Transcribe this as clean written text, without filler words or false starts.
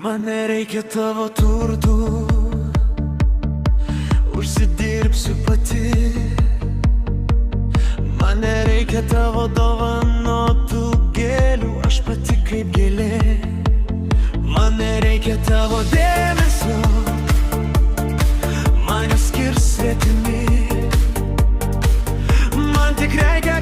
Man nereikia tavo turtų, užsidirbsiu pati. Man nereikia tavo dovanotų gėlių, aš pati kaip gėlė. Man nereikia tavo dėmesio, man skirs svetimi. Man tik reikia